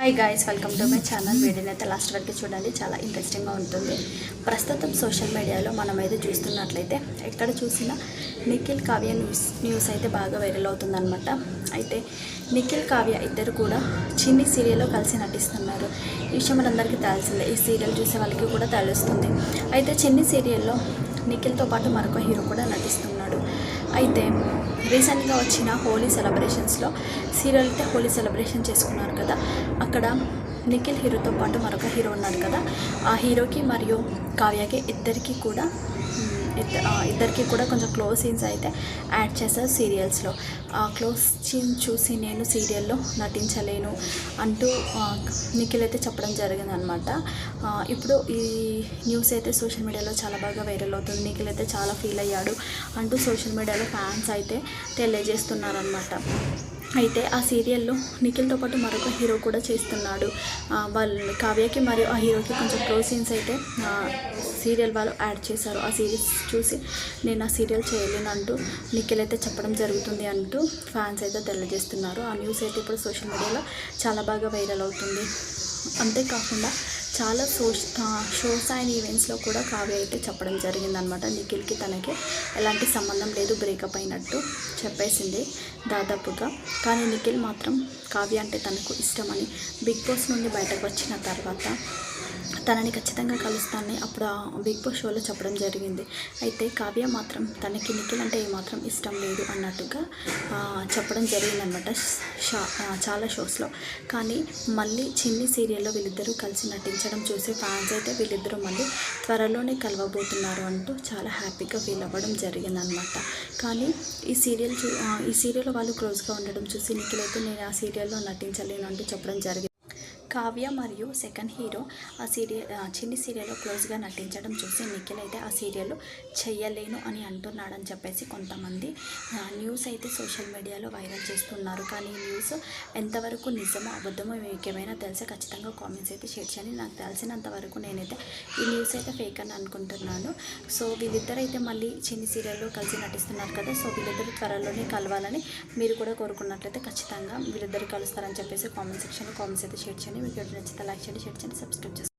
Hi guys, welcome to my channel. వీడియోని అయితే last వరకు చూడండి, చాలా ఇంట్రెస్టింగ్గా ఉంటుంది. ప్రస్తుతం సోషల్ మీడియాలో మనం అయితే చూస్తున్నట్లయితే ఎక్కడ చూసినా నిఖిల్ కావ్య న్యూస్ అయితే బాగా వైరల్ అవుతుందన్నమాట. అయితే నిఖిల్ కావ్య ఇద్దరు కూడా చిన్ని సీరియల్లో కలిసి నటిస్తున్నారు. ఈ విషయం మనందరికీ తెలిసిందే, ఈ సీరియల్ చూసే వాళ్ళకి కూడా తెలుస్తుంది. అయితే చిన్ని సీరియల్లో నిఖిల్తో పాటు మరొక హీరో కూడా నటిస్తున్నాడు. అయితే రీసెంట్గా వచ్చిన హోలీ సెలబ్రేషన్స్లో సీరియల్ అయితే హోలీ సెలబ్రేషన్ చేసుకున్నారు కదా, అక్కడ నిఖిల్ హీరోతో పాటు మరొక హీరో ఉన్నారు కదా, ఆ హీరోకి మరియు కావ్యకి ఇద్దరికి కూడా కొంచెం క్లోజ్ సీన్స్ అయితే యాడ్ చేశారు సీరియల్స్లో. ఆ క్లోజ్ సీన్ చూసి నేను సీరియల్లో నటించలేను అంటూ నిఖిల్ అయితే చెప్పడం జరిగిందనమాట. ఇప్పుడు ఈ న్యూస్ అయితే సోషల్ మీడియాలో చాలా బాగా వైరల్ అవుతుంది. నిఖిల్ అయితే చాలా ఫీల్ అయ్యాడు అంటూ సోషల్ మీడియాలో ఫ్యాన్స్ అయితే తెలియజేస్తున్నారనమాట. అయితే ఆ సీరియల్లో నిఖిల్తో పాటు మరొక హీరో కూడా చేస్తున్నాడు. వాళ్ళు కావ్యకి మరియు ఆ హీరోకి కొంచెం క్లోజ్ సీన్స్ అయితే సీరియల్ వాళ్ళు యాడ్ చేశారు. ఆ సిరీస్ చూసి నేను ఆ సీరియల్ చేయలేను అంటూ నిఖిల్ అయితే చెప్పడం జరుగుతుంది అంటూ ఫ్యాన్స్ అయితే తెలియజేస్తున్నారు. ఆ న్యూస్ అయితే ఇప్పుడు సోషల్ మీడియాలో చాలా బాగా వైరల్ అవుతుంది. అంతేకాకుండా చాలా షోస్ అండ్ ఈవెంట్స్లో కూడా కావ్య అయితే చెప్పడం జరిగిందనమాట. నిఖిల్కి తనకి ఎలాంటి సంబంధం లేదు, బ్రేకప్ అయినట్టు చెప్పేసింది దాదాపుగా. కానీ నిఖిల్ మాత్రం కావ్య అంటే తనకు ఇష్టమని బిగ్ బాస్ నుండి బయటకు వచ్చిన తర్వాత తనని ఖచ్చితంగా కలుస్తానని అప్పుడు ఆ బిగ్ బాస్ షోలో చెప్పడం జరిగింది. అయితే కావ్య మాత్రం తనకి నిఖిల్ అంటే ఏమాత్రం ఇష్టం లేదు అన్నట్టుగా చెప్పడం జరిగిందనమాట చాలా షోస్లో. కానీ మళ్ళీ చిన్ని సీరియల్లో వీళ్ళిద్దరూ కలిసి నటించడం చూసి ఫ్యాన్స్ అయితే వీళ్ళిద్దరూ మళ్ళీ త్వరలోనే కలవబోతున్నారు అంటూ చాలా హ్యాపీగా ఫీల్ అవ్వడం జరిగిందనమాట. కానీ ఈ సీరియల్లో వాళ్ళు క్లోజ్గా ఉండడం చూసి నిఖిల్ అయితే నేను ఆ సీరియల్లో నటించలేను అంటూ చెప్పడం జరిగింది. కావ్య మరియు సెకండ్ హీరో ఆ చిన్ని సీరియల్లో క్లోజ్గా నటించడం చూసి నిఖిల్ అయితే ఆ సీరియల్లో చెయ్యలేను అని అంటున్నాడని చెప్పేసి కొంతమంది న్యూస్ అయితే సోషల్ మీడియాలో వైరల్ చేస్తున్నారు. కానీ ఈ న్యూస్ ఎంతవరకు నిజమో అబద్ధమో మీకు ఏమైనా తెలిసే ఖచ్చితంగా కామెంట్స్ అయితే షేర్ చేయండి. నాకు తెలిసినంత వరకు నేనైతే ఈ న్యూస్ అయితే ఫేక్ అని అనుకుంటున్నాను. సో వీళ్ళిద్దరు అయితే మళ్ళీ చిన్ని సీరియల్లో కలిసి నటిస్తున్నారు కదా, సో వీళ్ళిద్దరు త్వరలోనే కలవాలని మీరు కూడా కోరుకున్నట్లయితే ఖచ్చితంగా వీళ్ళిద్దరు కలుస్తారని చెప్పేసి కామెంట్ సెక్షన్లో కామెంట్స్ అయితే షేర్ చేయండి. మీకు నచ్చితే లైక్ చేయండి, షేర్ చేయండి, సబ్స్క్రైబ్ చేయండి.